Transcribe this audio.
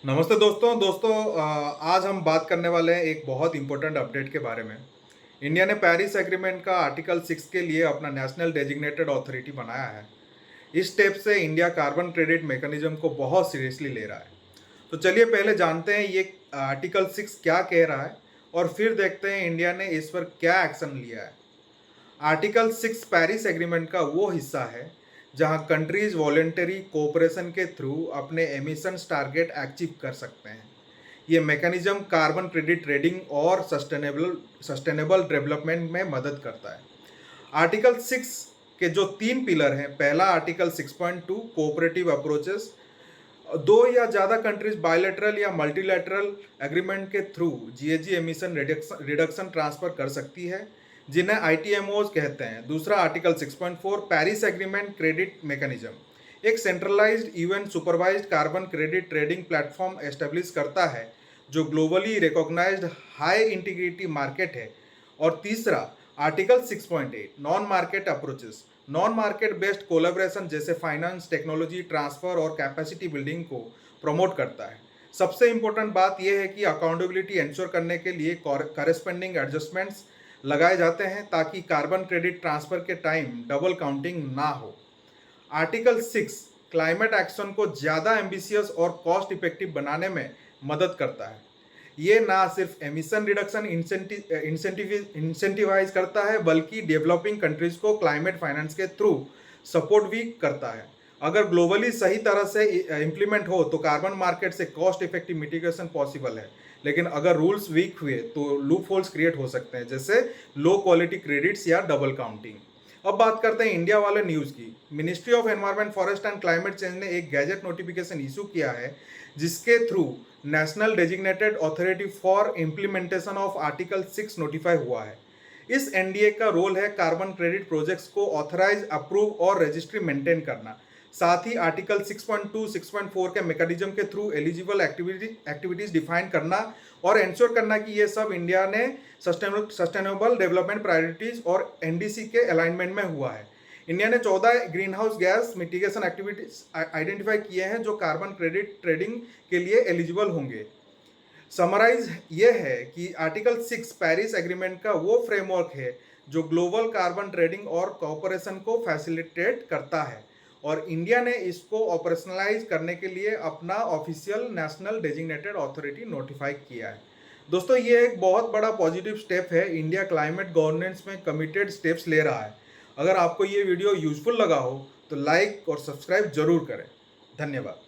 नमस्ते आज हम बात करने वाले हैं एक बहुत इंपॉर्टेंट अपडेट के बारे में। इंडिया ने पेरिस एग्रीमेंट का आर्टिकल 6 के लिए अपना नेशनल डेजिग्नेटेड अथॉरिटी बनाया है। इस स्टेप से इंडिया कार्बन क्रेडिट मैकेनिज्म को बहुत सीरियसली ले रहा है। तो चलिए पहले जानते हैं ये आर्टिकल 6 क्या कह रहा है और फिर देखते हैं इंडिया ने इस पर क्या एक्शन लिया है। आर्टिकल 6 पेरिस एग्रीमेंट का वो हिस्सा है जहां कंट्रीज वॉलेंटरी कोऑपरेशन के थ्रू अपने एमिशंस टारगेट अचीव कर सकते हैं। ये मैकेनिज्म कार्बन क्रेडिट ट्रेडिंग और सस्टेनेबल डेवलपमेंट में मदद करता है। आर्टिकल 6 के जो 3 पिलर हैं, पहला आर्टिकल 6.2 कोऑपरेटिव अप्रोचेस, दो या ज़्यादा कंट्रीज बायलैटरल या मल्टीलैटरल एग्रीमेंट के through GHG emission reduction transfer कर सकती है, जिन्हें आईटीएमओज कहते हैं। दूसरा article 6.4 Paris agreement credit mechanism, एक centralized event supervised carbon credit trading platform establish करता है जो globally recognized high integrity market है। और तीसरा article 6.8 non market approaches, non market based collaboration जैसे फाइनेंस, टेक्नोलॉजी ट्रांसफर और कैपेसिटी बिल्डिंग को प्रमोट करता है। सबसे इंपॉर्टेंट बात यह है कि अकाउंटेबिलिटी इंश्योर करने के लिए कॉरेस्पेंडिंग एडजस्टमेंट्स लगाए जाते हैं ताकि कार्बन क्रेडिट ट्रांसफर के टाइम डबल काउंटिंग ना हो। आर्टिकल 6 क्लाइमेट एक्शन को ज़्यादा एम्बिशियस और कॉस्ट इफेक्टिव बनाने में मदद करता है। ये ना सिर्फ एमिशन रिडक्शन इंसेंटिवाइज करता है बल्कि डेवलपिंग कंट्रीज को क्लाइमेट फाइनेंस के थ्रू सपोर्ट भी करता है। अगर ग्लोबली सही तरह से इम्प्लीमेंट हो तो कार्बन मार्केट से कॉस्ट इफेक्टिव मिटिगेशन पॉसिबल है, लेकिन अगर रूल्स वीक हुए तो लूप होल्स क्रिएट हो सकते हैं, जैसे लो क्वालिटी क्रेडिट्स या डबल काउंटिंग। अब बात करते हैं इंडिया वाले न्यूज़ की। Ministry of environment, forest and climate change ने एक गैजेट नोटिफिकेशन इशू किया है जिसके through national designated authority for implementation of article 6 notify हुआ है। इस एनडीए का रोल है कार्बन क्रेडिट प्रोजेक्ट्स को ऑथराइज, अप्रूव और रजिस्ट्री मेंटेन करना। साथ ही आर्टिकल 6.2 6.4 के मैकेनिज्म के थ्रू एलिजिबल एक्टिविटीज डिफाइन करना और इंश्योर करना कि ये सब इंडिया ने सस्टेनेबल डेवलपमेंट प्रायोरिटीज और एनडीसी के अलाइनमेंट में हुआ है। इंडिया ने 14 green house gas mitigation activities identify किए हैं जो कार्बन क्रेडिट ट्रेडिंग के लिए एलिजिबल होंगे। समराइज ये है कि आर्टिकल 6 पेरिस एग्रीमेंट का वो फ्रेमवर्क है जो ग्लोबल कार्बन ट्रेडिंग और कोऑपरेशन को फैसिलिटेट करता है, और इंडिया ने इसको ऑपरेशनलाइज करने के लिए अपना official national designated authority notify किया है। दोस्तों, ये एक बहुत बड़ा पॉजिटिव स्टेप है। इंडिया क्लाइमेट गवर्नेंस में कमिटेड स्टेप्स ले रहा है। अगर आपको ये वीडियो यूजफुल लगा हो तो लाइक और सब्सक्राइब जरूर करें। धन्यवाद।